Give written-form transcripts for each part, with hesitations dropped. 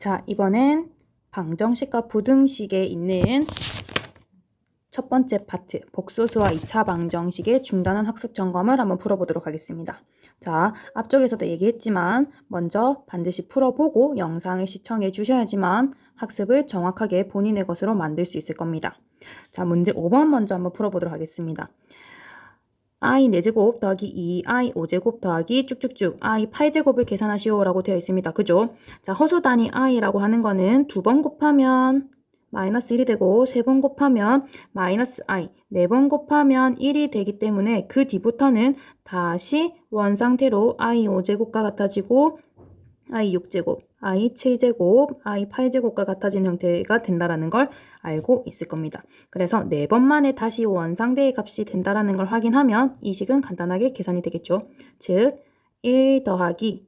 자, 이번엔 방정식과 부등식에 있는 첫 번째 파트, 복소수와 2차 방정식의 중단원 학습 점검을 한번 풀어보도록 하겠습니다. 자, 앞쪽에서도 얘기했지만 먼저 반드시 풀어보고 영상을 시청해 주셔야지만 학습을 정확하게 본인의 것으로 만들 수 있을 겁니다. 자, 문제 5번 먼저 한번 풀어보도록 하겠습니다. i 4제곱 더하기 2i 5제곱 더하기 쭉쭉쭉 i 8제곱을 계산하시오라고 되어 있습니다. 그죠? 자, 허수 단위 i라고 하는 거는 2번 곱하면 마이너스 1이 되고 3번 곱하면 마이너스 i, 4번 곱하면 1이 되기 때문에 그 뒤부터는 다시 원상태로 i 5제곱과 같아지고 i 6제곱, i 7제곱, i 8제곱과 같아진 형태가 된다라는 걸 알고 있을 겁니다. 그래서 4번 만에 다시 원상대의 값이 된다라는 걸 확인하면 이 식은 간단하게 계산이 되겠죠. 즉, 1 더하기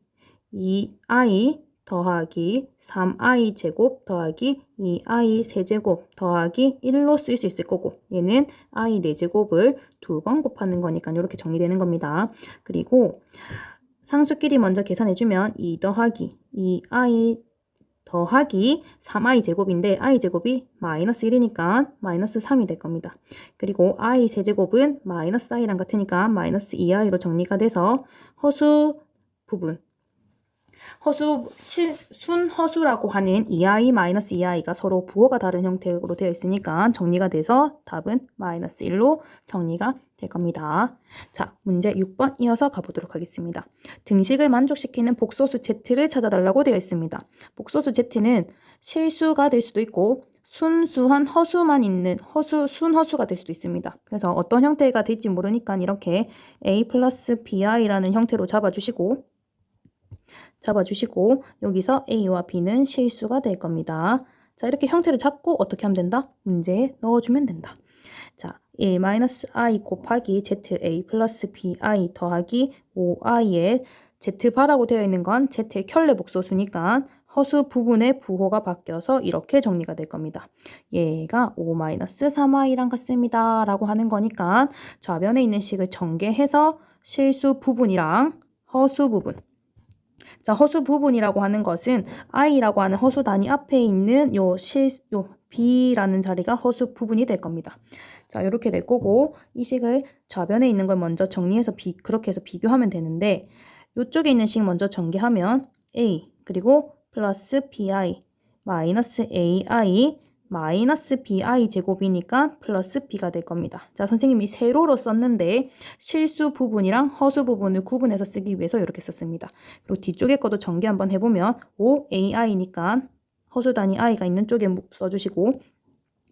2i 더하기 3i 제곱 더하기 2i 세제곱 더하기 1로 쓸 수 있을 거고, 얘는 i 4제곱을 2번 곱하는 거니까 이렇게 정리되는 겁니다. 그리고 상수끼리 먼저 계산해주면 2 더하기 2i 더하기 3i 제곱인데 i 제곱이 마이너스 1이니까 마이너스 3이 될 겁니다. 그리고 i 세제곱은 마이너스 i랑 같으니까 마이너스 2i로 정리가 돼서 허수 부분, 순허수라고 하는 2i 마이너스 2i가 서로 부호가 다른 형태로 되어 있으니까 정리가 돼서 답은 마이너스 1로 정리가 될 겁니다. 자, 문제 6번 이어서 가보도록 하겠습니다. 등식을 만족시키는 복소수 z를 찾아달라고 되어 있습니다. 복소수 z는 실수가 될 수도 있고 순수한 허수만 있는 순허수가 될 수도 있습니다. 그래서 어떤 형태가 될지 모르니까 이렇게 a 플러스 bi라는 형태로 잡아주시고 여기서 a와 b는 실수가 될 겁니다. 자, 이렇게 형태를 잡고 어떻게 하면 된다? 문제에 넣어주면 된다. 자, 1-i 곱하기 za 플러스 bi 더하기 5i에 z바라고 되어 있는 건 z의 켤레 복소수니까 허수 부분의 부호가 바뀌어서 이렇게 정리가 될 겁니다. 얘가 5-3i랑 같습니다 라고 하는 거니까 좌변에 있는 식을 전개해서 실수 부분이랑 허수 부분, 자, 허수 부분이라고 하는 것은 i라고 하는 허수 단위 앞에 있는 요 b라는 자리가 허수 부분이 될 겁니다. 자, 이렇게 될 거고 이 식을 좌변에 있는 걸 먼저 정리해서 그렇게 해서 비교하면 되는데 이쪽에 있는 식 먼저 전개하면 a 그리고 플러스 bi 마이너스 ai 마이너스 bi 제곱이니까 플러스 b가 될 겁니다. 자, 선생님이 세로로 썼는데 실수 부분이랑 허수 부분을 구분해서 쓰기 위해서 이렇게 썼습니다. 그리고 뒤쪽에 것도 전개 한번 해보면 5ai니까 허수 단위 i가 있는 쪽에 써주시고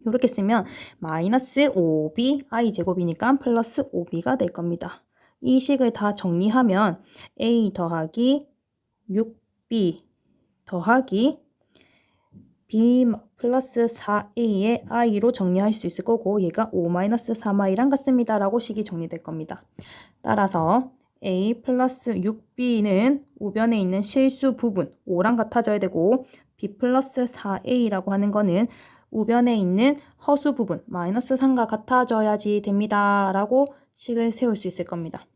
이렇게 쓰면 마이너스 5b i 제곱이니까 플러스 5b가 될 겁니다. 이 식을 다 정리하면 a 더하기 6b 더하기 b 플러스 4a의 i로 정리할 수 있을 거고 얘가 5-3i랑 같습니다 라고 식이 정리될 겁니다. 따라서 a 플러스 6b는 우변에 있는 실수 부분 5랑 같아져야 되고 b 플러스 4a라고 하는 거는 우변에 있는 허수 부분 마이너스 3과 같아져야지 됩니다 라고 식을 세울 수 있을 겁니다.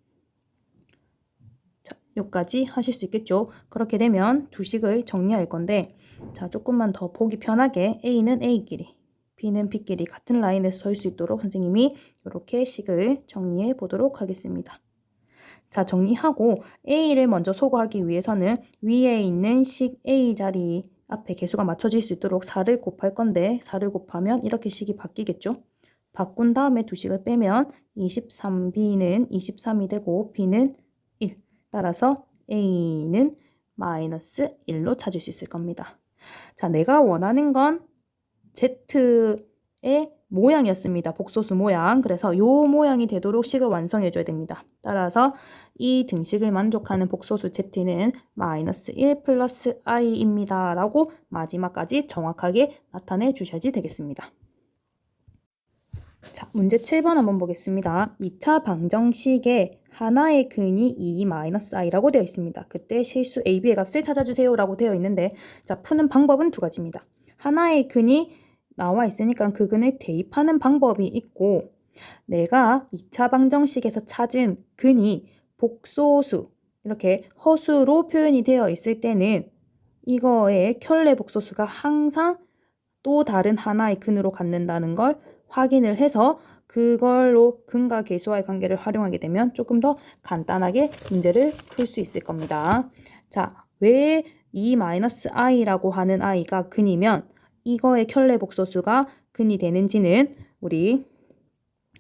자, 여기까지 하실 수 있겠죠. 그렇게 되면 두 식을 정리할 건데 자, 조금만 더 보기 편하게 a는 a끼리 b는 b끼리 같은 라인에서 설 수 있도록 선생님이 이렇게 식을 정리해 보도록 하겠습니다. 자, 정리하고 a를 먼저 소거하기 위해서는 위에 있는 식 a 자리 앞에 개수가 맞춰질 수 있도록 4를 곱할 건데 4를 곱하면 이렇게 식이 바뀌겠죠. 바꾼 다음에 두 식을 빼면 23b는 23이 되고 b는 1. 따라서 a는 마이너스 1로 찾을 수 있을 겁니다. 자, 내가 원하는 건 z의 모양이었습니다. 복소수 모양. 그래서 이 모양이 되도록 식을 완성해줘야 됩니다. 따라서 이 등식을 만족하는 복소수 z는 마이너스 1 플러스 i입니다. 라고 마지막까지 정확하게 나타내 주셔야지 되겠습니다. 자, 문제 7번 한번 보겠습니다. 2차 방정식에 하나의 근이 2-i라고 되어 있습니다. 그때 실수 ab의 값을 찾아주세요 라고 되어 있는데 자, 푸는 방법은 두 가지입니다. 하나의 근이 나와 있으니까 그 근을 대입하는 방법이 있고 내가 2차 방정식에서 찾은 근이 복소수 이렇게 허수로 표현이 되어 있을 때는 이거의 켤레 복소수가 항상 또 다른 하나의 근으로 갖는다는 걸 확인을 해서 그걸로 근과 계수와의 관계를 활용하게 되면 조금 더 간단하게 문제를 풀 수 있을 겁니다. 자, 왜 이 -i라고 하는 i가 근이면 이거의 켤레 복소수가 근이 되는지는 우리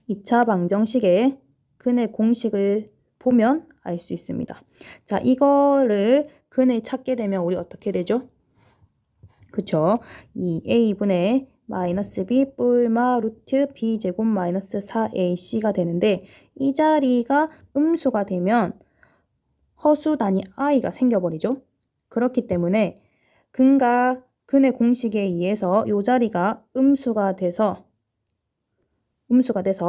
2차 방정식의 근의 공식을 보면 알 수 있습니다. 자, 이거를 근을 찾게 되면 우리 어떻게 되죠? 그쵸? 이 a분의 마이너스 b 뿔마 루트 b 제곱 마이너스 4ac가 되는데 이 자리가 음수가 되면 허수 단위 i가 생겨버리죠. 그렇기 때문에 근과 근의 공식에 의해서 이 자리가 음수가 돼서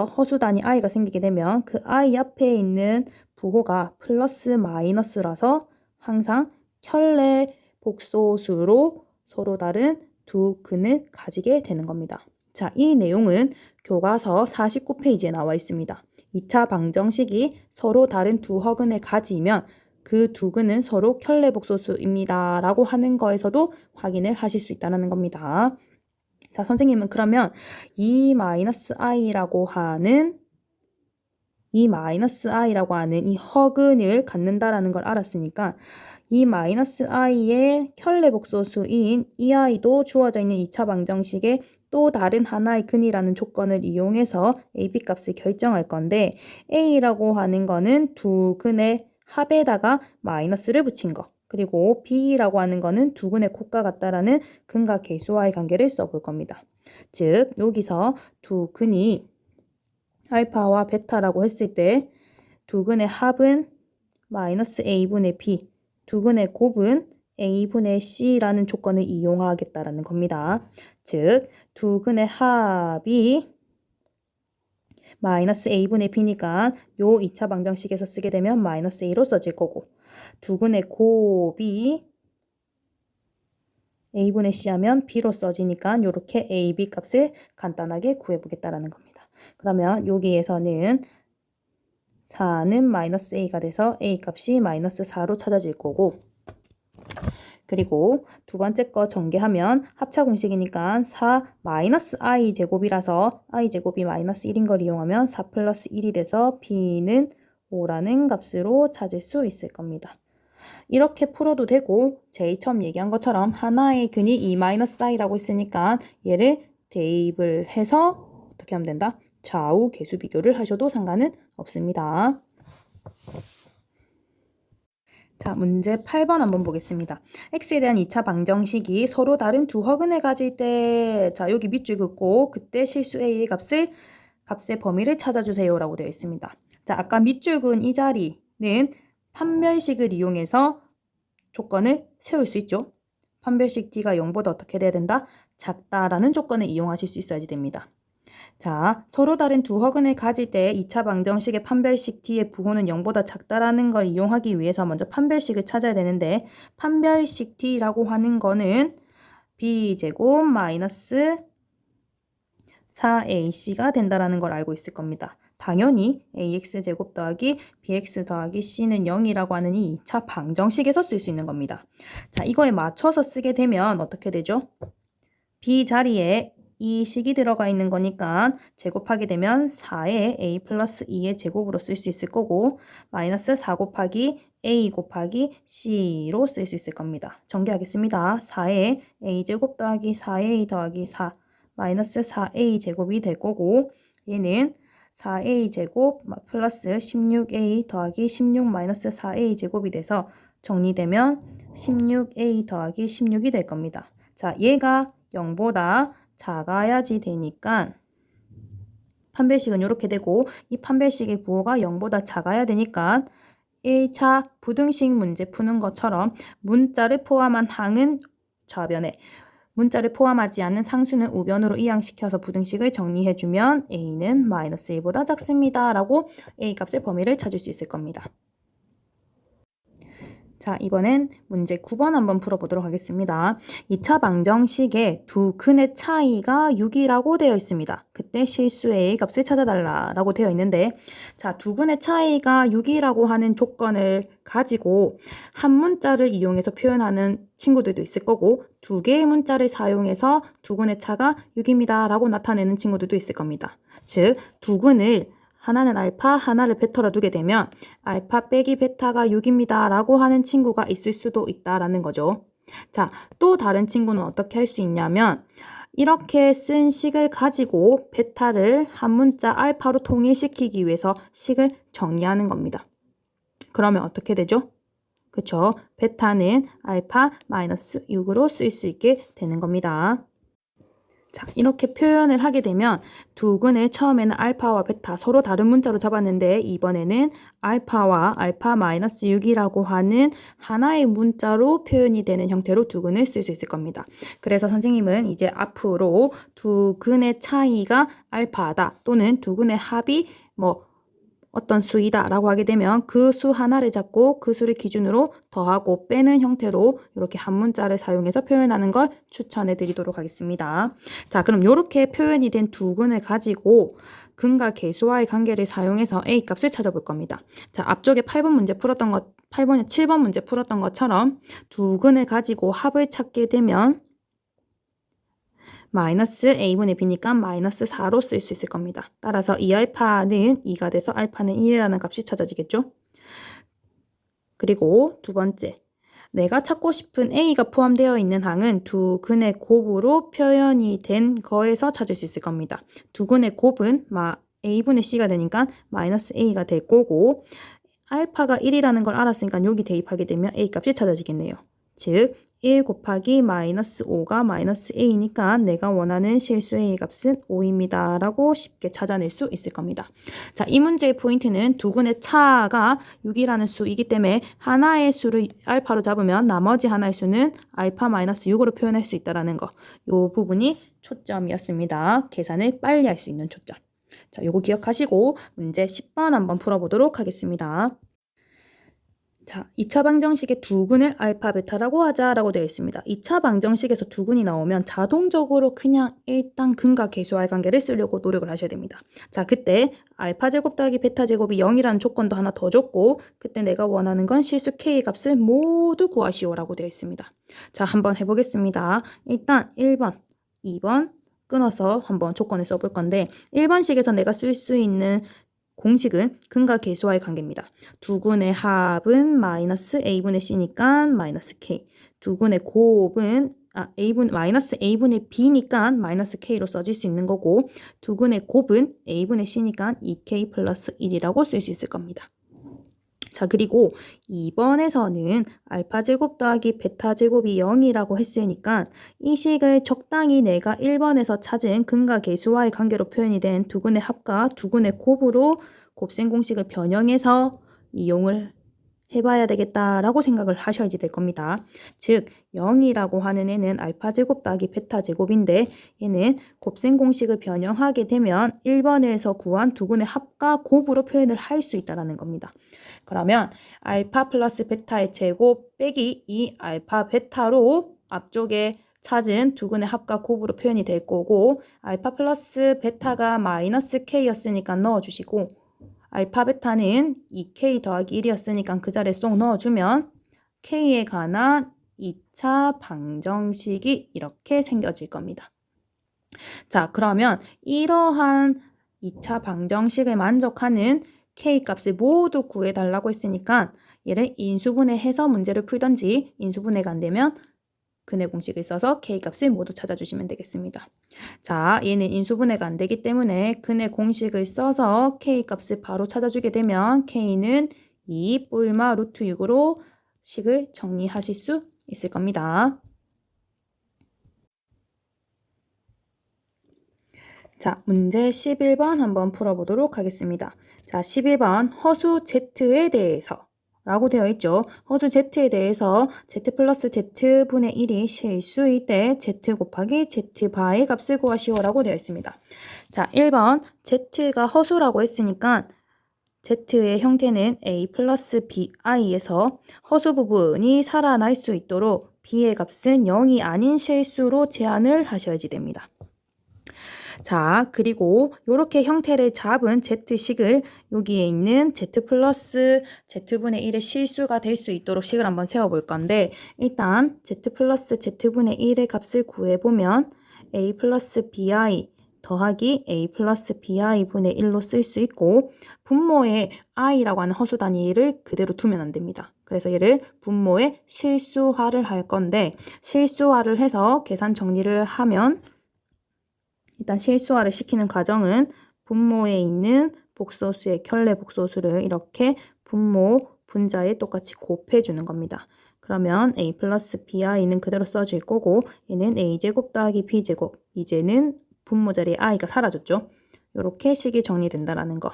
허수 단위 i가 생기게 되면 그 i 앞에 있는 부호가 플러스 마이너스라서 항상 켤레 복소수로 서로 다른 두 근을 가지게 되는 겁니다. 자, 이 내용은 교과서 49페이지에 나와 있습니다. 2차 방정식이 서로 다른 두 허근을 가지면 그 두 근은 서로 켤레 복소수입니다. 라고 하는 거에서도 확인을 하실 수 있다는 겁니다. 자, 선생님은 그러면 이 -i라고 하는 이 허근을 갖는다라는 걸 알았으니까 이 -i의 켤레 복소수인 이 i도 주어져 있는 2차 방정식의 또 다른 하나의 근이라는 조건을 이용해서 AB 값을 결정할 건데 A라고 하는 거는 두 근의 합에다가 마이너스를 붙인 거, 그리고 B라고 하는 거는 두 근의 곱과 같다라는 근과 계수와의 관계를 써볼 겁니다. 즉 여기서 두 근이 알파와 베타라고 했을 때 두 근의 합은 마이너스 A분의 B, 두 근의 곱은 A분의 C라는 조건을 이용하겠다라는 겁니다. 즉 두 근의 합이 마이너스 A분의 B니까 요 2차 방정식에서 쓰게 되면 마이너스 A로 써질 거고, 두 근의 곱이 A분의 C 하면 B로 써지니까 이렇게 A, B 값을 간단하게 구해보겠다라는 겁니다. 그러면 여기에서는 4는 마이너스 A가 돼서 A 값이 마이너스 4로 찾아질 거고, 그리고 두 번째 거 전개하면 합차 공식이니까 4 마이너스 i 제곱이라서 i 제곱이 마이너스 1인 걸 이용하면 4 플러스 1이 돼서 b는 5라는 값으로 찾을 수 있을 겁니다. 이렇게 풀어도 되고 제일 처음 얘기한 것처럼 하나의 근이 2 마이너스 i라고 했으니까 얘를 대입을 해서 어떻게 하면 된다? 좌우 계수 비교를 하셔도 상관은 없습니다. 자, 문제 8번 한번 보겠습니다. x에 대한 2차 방정식이 서로 다른 두 허근을 가질 때, 자, 여기 밑줄 긋고 그때 실수 a의 값의 범위를 찾아주세요 라고 되어 있습니다. 자, 아까 밑줄 그은 이 자리는 판별식을 이용해서 조건을 세울 수 있죠. 판별식 d가 0보다 어떻게 돼야 된다? 작다라는 조건을 이용하실 수 있어야지 됩니다. 자, 서로 다른 두 허근을 가질 때 2차 방정식의 판별식 D의 부호는 0보다 작다라는 걸 이용하기 위해서 먼저 판별식을 찾아야 되는데 판별식 D라고 하는 거는 B제곱 마이너스 4AC가 된다라는 걸 알고 있을 겁니다. 당연히 AX제곱 더하기 BX 더하기 C는 0이라고 하는 이 2차 방정식에서 쓸 수 있는 겁니다. 자, 이거에 맞춰서 쓰게 되면 어떻게 되죠? B 자리에 이 식이 들어가 있는 거니까 제곱하게 되면 4의 a 플러스 2의 제곱으로 쓸 수 있을 거고 마이너스 4 곱하기 a 곱하기 c로 쓸 수 있을 겁니다. 전개하겠습니다. 4의 a 제곱 더하기 4a 더하기 4 마이너스 4a 제곱이 될 거고 얘는 4a 제곱 플러스 16a 더하기 16 마이너스 4a 제곱이 돼서 정리되면 16a 더하기 16이 될 겁니다. 자, 얘가 0보다 작아야지 되니까 판별식은 이렇게 되고 이 판별식의 부호가 0보다 작아야 되니까 1차 부등식 문제 푸는 것처럼 문자를 포함한 항은 좌변에, 문자를 포함하지 않는 상수는 우변으로 이항시켜서 부등식을 정리해주면 a는 마이너스 1보다 작습니다. 라고 a 값의 범위를 찾을 수 있을 겁니다. 자, 이번엔 문제 9번 한번 풀어보도록 하겠습니다. 2차 방정식의 두 근의 차이가 6이라고 되어 있습니다. 그때 실수 a 값을 찾아달라라고 되어 있는데, 자, 두 근의 차이가 6이라고 하는 조건을 가지고 한 문자를 이용해서 표현하는 친구들도 있을 거고 두 개의 문자를 사용해서 두근의 차가 6입니다 라고 나타내는 친구들도 있을 겁니다. 즉 두근을 하나는 알파, 하나를 베타로 두게 되면 알파 빼기 베타가 6입니다 라고 하는 친구가 있을 수도 있다라는 거죠. 자, 또 다른 친구는 어떻게 할 수 있냐면 이렇게 쓴 식을 가지고 베타를 한 문자 알파로 통일시키기 위해서 식을 정리하는 겁니다. 그러면 어떻게 되죠? 그쵸? 베타는 알파 마이너스 6으로 쓸 수 있게 되는 겁니다. 자, 이렇게 표현을 하게 되면 두근을 처음에는 알파와 베타 서로 다른 문자로 잡았는데 이번에는 알파와 알파 마이너스 6이라고 하는 하나의 문자로 표현이 되는 형태로 두근을 쓸 수 있을 겁니다. 그래서 선생님은 이제 앞으로 두근의 차이가 알파다 또는 두근의 합이 어떤 수이다 라고 하게 되면 그 수 하나를 잡고 그 수를 기준으로 더하고 빼는 형태로 이렇게 한 문자를 사용해서 표현하는 걸 추천해 드리도록 하겠습니다. 자, 그럼 이렇게 표현이 된 두근을 가지고 근과 계수와의 관계를 사용해서 A 값을 찾아볼 겁니다. 자, 앞쪽에 7번 문제 풀었던 것처럼 두근을 가지고 합을 찾게 되면 마이너스 a분의 b니까 마이너스 4로 쓸 수 있을 겁니다. 따라서 이 알파는 2가 돼서 알파는 1이라는 값이 찾아지겠죠. 그리고 두 번째, 내가 찾고 싶은 a가 포함되어 있는 항은 두 근의 곱으로 표현이 된 거에서 찾을 수 있을 겁니다. 두 근의 곱은 a분의 c가 되니까 마이너스 a가 될 거고 알파가 1이라는 걸 알았으니까 여기 대입하게 되면 a 값이 찾아지겠네요. 즉 1 곱하기 마이너스 5가 마이너스 a니까 내가 원하는 실수 a 값은 5입니다 라고 쉽게 찾아낼 수 있을 겁니다. 자, 이 문제의 포인트는 두근의 차가 6이라는 수이기 때문에 하나의 수를 알파로 잡으면 나머지 하나의 수는 알파 마이너스 6으로 표현할 수 있다는 거. 이 부분이 초점이었습니다. 계산을 빨리 할 수 있는 초점. 자, 요거 기억하시고 문제 10번 한번 풀어보도록 하겠습니다. 자, 2차 방정식의 두근을 알파, 베타라고 하자라고 되어 있습니다. 2차 방정식에서 두근이 나오면 자동적으로 그냥 일단 근과 계수와의 관계를 쓰려고 노력을 하셔야 됩니다. 자, 그때 알파 제곱 더하기 베타 제곱이 0이라는 조건도 하나 더 줬고 그때 내가 원하는 건 실수 K 값을 모두 구하시오라고 되어 있습니다. 자, 한번 해보겠습니다. 일단 1번, 2번 끊어서 한번 조건을 써볼 건데 1번식에서 내가 쓸 수 있는 공식은 근과 계수와의 관계입니다. 두근의 합은 마이너스 a분의 c니까 마이너스 k. 두근의 곱은 마이너스 a분의 b니까 마이너스 k로 써질 수 있는 거고 두근의 곱은 a분의 c니까 2k 플러스 1이라고 쓸 수 있을 겁니다. 자, 그리고 2번에서는 알파 제곱 더하기 베타 제곱이 0이라고 했으니까 이 식을 적당히 내가 1번에서 찾은 근과 계수와의 관계로 표현이 된 두근의 합과 두근의 곱으로 곱셈 공식을 변형해서 이용을 해봐야 되겠다라고 생각을 하셔야지 될 겁니다. 즉 0이라고 하는 애는 알파 제곱 더하기 베타 제곱인데 얘는 곱셈 공식을 변형하게 되면 1번에서 구한 두근의 합과 곱으로 표현을 할 수 있다는 겁니다. 그러면 알파 플러스 베타의 제곱 빼기 이 알파 베타로 앞쪽에 찾은 두근의 합과 곱으로 표현이 될 거고 알파 플러스 베타가 마이너스 k였으니까 넣어주시고 알파 베타는 2k 더하기 1이었으니까 그 자리에 쏙 넣어주면 k에 관한 2차 방정식이 이렇게 생겨질 겁니다. 자, 그러면 이러한 2차 방정식을 만족하는 k 값을 모두 구해달라고 했으니까 얘를 인수분해해서 문제를 풀던지 인수분해가 안 되면 근의 공식을 써서 k 값을 모두 찾아주시면 되겠습니다. 자, 얘는 인수분해가 안 되기 때문에 근의 공식을 써서 k 값을 바로 찾아주게 되면 k는 2 뿔마 루트 6으로 식을 정리하실 수 있을 겁니다. 자, 문제 11번 한번 풀어보도록 하겠습니다. 자, 11번 허수 Z에 대해서 라고 되어 있죠. 허수 Z에 대해서 Z 플러스 Z분의 1이 실수일 때 Z 곱하기 Z바의 값을 구하시오 라고 되어 있습니다. 자, 1번 Z가 허수라고 했으니까 Z의 형태는 A 플러스 BI에서 허수 부분이 살아날 수 있도록 B의 값은 0이 아닌 실수로 제한을 하셔야지 됩니다. 자, 그리고 이렇게 형태를 잡은 Z식을 여기에 있는 Z 플러스 Z분의 1의 실수가 될 수 있도록 식을 한번 세워볼 건데, 일단 Z 플러스 Z분의 1의 값을 구해보면 A 플러스 BI 더하기 A 플러스 BI 분의 1로 쓸 수 있고, 분모에 i라고 하는 허수 단위를 그대로 두면 안 됩니다. 그래서 얘를 분모에 실수화를 할 건데, 실수화를 해서 계산 정리를 하면 일단 실수화를 시키는 과정은 분모에 있는 복소수의 켤레 복소수를 이렇게 분모 분자에 똑같이 곱해주는 겁니다. 그러면 a 플러스 bi는 그대로 써질 거고, 얘는 a제곱 더하기 b제곱, 이제는 분모 자리에 i가 사라졌죠. 이렇게 식이 정리된다라는 거.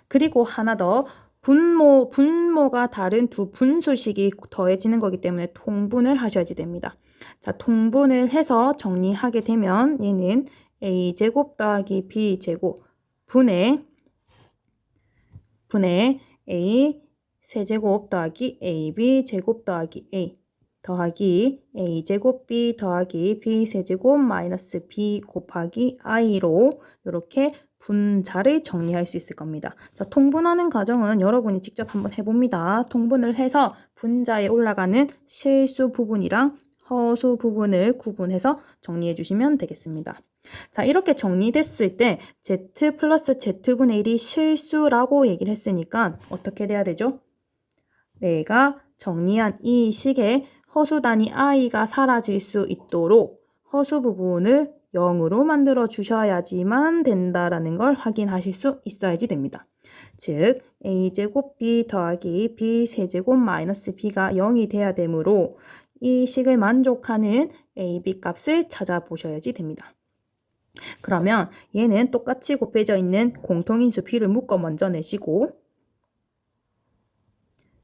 그리고 하나 더, 분모가 다른 두 분수식이 더해지는 거기 때문에 통분을 하셔야지 됩니다. 자, 통분을 해서 정리하게 되면 얘는 a제곱 더하기 b제곱 분의 a 세제곱 더하기 ab제곱 더하기 a 더하기 a제곱 b 더하기 b 세제곱 마이너스 b 곱하기 i로 이렇게 분자를 정리할 수 있을 겁니다. 자, 통분하는 과정은 여러분이 직접 한번 해봅니다. 통분을 해서 분자에 올라가는 실수 부분이랑 허수 부분을 구분해서 정리해 주시면 되겠습니다. 자, 이렇게 정리됐을 때 Z 플러스 Z분의 1이 실수라고 얘기를 했으니까 어떻게 돼야 되죠? 내가 정리한 이 식의 허수 단위 i가 사라질 수 있도록 허수 부분을 0으로 만들어 주셔야지만 된다라는 걸 확인하실 수 있어야지 됩니다. 즉 a제곱 b 더하기 b 세제곱 마이너스 b가 0이 돼야 되므로 이 식을 만족하는 ab 값을 찾아보셔야지 됩니다. 그러면 얘는 똑같이 곱해져 있는 공통인수 b를 묶어 먼저 내시고,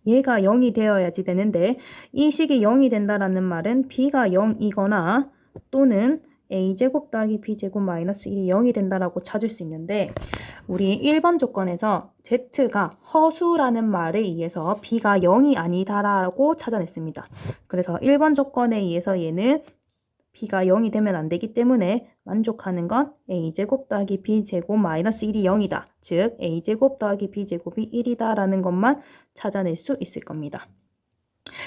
얘가 0이 되어야지 되는데, 이 식이 0이 된다라는 말은 b가 0이거나 또는 a제곱 더하기 b제곱 마이너스 1이 0이 된다라고 찾을 수 있는데, 우리 1번 조건에서 z가 허수라는 말에 의해서 b가 0이 아니다라고 찾아냈습니다. 그래서 1번 조건에 의해서 얘는 b가 0이 되면 안 되기 때문에 만족하는 건 a제곱 더하기 b제곱 마이너스 1이 0이다. 즉 a제곱 더하기 b제곱이 1이다 라는 것만 찾아낼 수 있을 겁니다.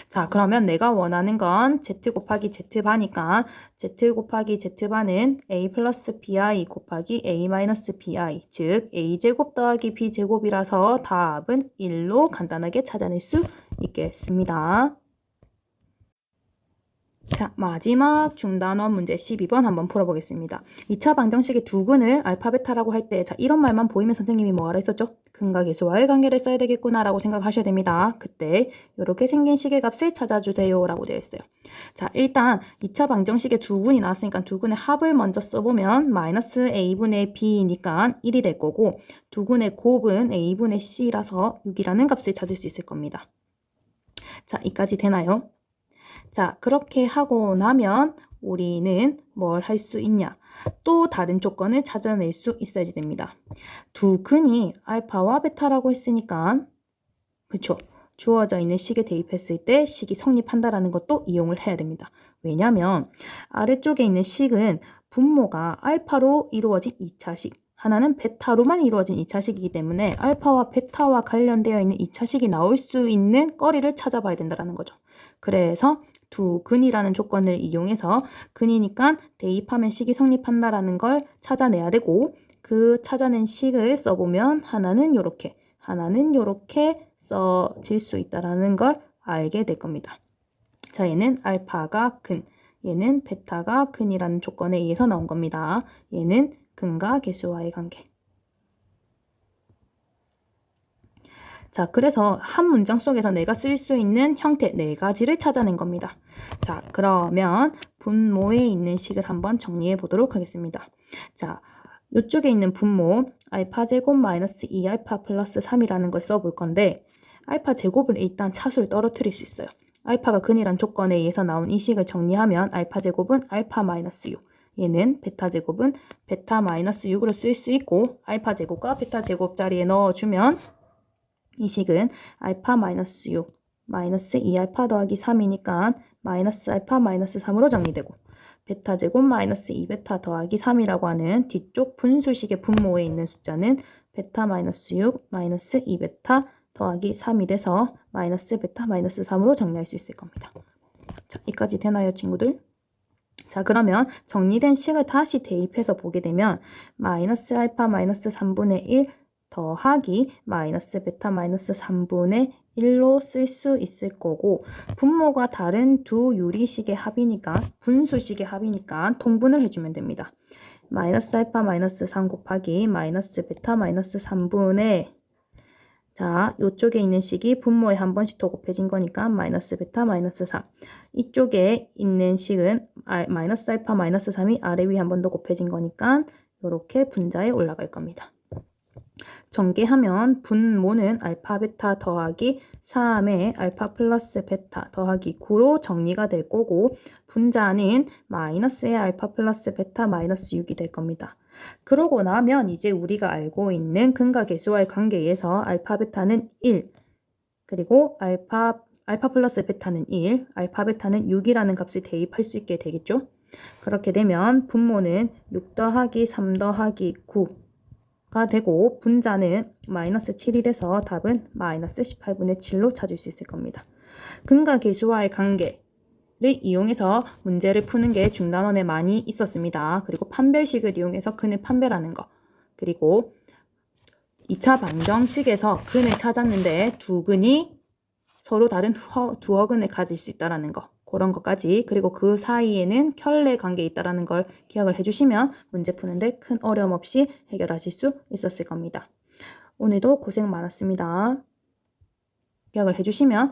자, 그러면 내가 원하는 건 z 곱하기 z바니까 z 곱하기 z바는 a 플러스 bi 곱하기 a 마이너스 bi, 즉 a제곱 더하기 b제곱이라서 답은 1로 간단하게 찾아낼 수 있겠습니다. 자, 마지막 중단원 문제 12번 한번 풀어보겠습니다. 2차 방정식의 두 근을 알파, 베타라고 할 때, 자, 이런 말만 보이면 선생님이 뭐하라 했었죠? 근과 계수와의 관계를 써야 되겠구나 라고 생각하셔야 됩니다. 그때 이렇게 생긴 식의 값을 찾아주세요 라고 되어 있어요. 자, 일단 2차 방정식의 두 근이 나왔으니까 두 근의 합을 먼저 써보면 마이너스 a분의 b니까 1이 될 거고, 두 근의 곱은 a분의 c라서 6이라는 값을 찾을 수 있을 겁니다. 자, 이까지 되나요? 자, 그렇게 하고 나면 우리는 뭘 할 수 있냐? 또 다른 조건을 찾아낼 수 있어야지 됩니다. 두 근이 알파와 베타라고 했으니까, 그쵸? 주어져 있는 식에 대입했을 때 식이 성립한다라는 것도 이용을 해야 됩니다. 왜냐면 아래쪽에 있는 식은 분모가 알파로 이루어진 2차식, 하나는 베타로만 이루어진 2차식이기 때문에 알파와 베타와 관련되어 있는 2차식이 나올 수 있는 거리를 찾아봐야 된다는 거죠. 그래서 두 근이라는 조건을 이용해서 근이니까 대입하면 식이 성립한다라는 걸 찾아내야 되고, 그 찾아낸 식을 써보면 하나는 요렇게, 하나는 요렇게 써질 수 있다라는 걸 알게 될 겁니다. 자, 얘는 알파가 근, 얘는 베타가 근이라는 조건에 의해서 나온 겁니다. 얘는 근과 계수와의 관계. 자, 그래서 한 문장 속에서 내가 쓸 수 있는 형태 4가지를 찾아낸 겁니다. 자, 그러면 분모에 있는 식을 한번 정리해 보도록 하겠습니다. 자, 이쪽에 있는 분모 알파 제곱 마이너스 2알파 플러스 3이라는 걸 써볼 건데, 알파 제곱을 일단 차수를 떨어뜨릴 수 있어요. 알파가 근이란 조건에 의해서 나온 이 식을 정리하면 알파 제곱은 알파 마이너스 6, 얘는 베타 제곱은 베타 마이너스 6으로 쓸 수 있고, 알파 제곱과 베타 제곱 자리에 넣어주면 이 식은 알파 마이너스 6 마이너스 2알파 더하기 3이니까 마이너스 알파 마이너스 3으로 정리되고, 베타 제곱 마이너스 2베타 더하기 3이라고 하는 뒤쪽 분수식의 분모에 있는 숫자는 베타 마이너스 6 마이너스 2베타 더하기 3이 돼서 마이너스 베타 마이너스 3으로 정리할 수 있을 겁니다. 자, 여기까지 되나요, 친구들? 자, 그러면 정리된 식을 다시 대입해서 보게 되면 마이너스 알파 마이너스 3분의 1 더하기 마이너스 베타 마이너스 3분의 1로 쓸 수 있을 거고, 분모가 다른 두 유리식의 합이니까, 분수식의 합이니까 통분을 해주면 됩니다. 마이너스 알파 마이너스 3 곱하기 마이너스 베타 마이너스 3분의, 자, 이쪽에 있는 식이 분모에 한 번씩 더 곱해진 거니까 마이너스 베타 마이너스 3. 이쪽에 있는 식은 마이너스 알파 마이너스 3이 아래 위 한 번 더 곱해진 거니까 이렇게 분자에 올라갈 겁니다. 전개하면 분모는 알파 베타 더하기 3의 알파 플러스 베타 더하기 9로 정리가 될 거고, 분자는 마이너스의 알파 플러스 베타 마이너스 6이 될 겁니다. 그러고 나면 이제 우리가 알고 있는 근과 계수와의 관계에서 알파 베타는 1, 그리고 알파 플러스 베타는 1, 알파 베타는 6이라는 값을 대입할 수 있게 되겠죠. 그렇게 되면 분모는 6 더하기 3 더하기 9가 되고, 분자는 마이너스 7이 돼서 답은 마이너스 18분의 7로 찾을 수 있을 겁니다. 근과 계수와의 관계를 이용해서 문제를 푸는 게 중단원에 많이 있었습니다. 그리고 판별식을 이용해서 근을 판별하는 거, 그리고 2차 방정식에서 근을 찾았는데 두 근이 서로 다른 두 허근을 가질 수 있다는 거, 그런 것까지, 그리고 그 사이에는 켤레 관계에 있다는 걸 기억을 해주시면 문제 푸는데 큰 어려움 없이 해결하실 수 있었을 겁니다. 오늘도 고생 많았습니다. 기억을 해주시면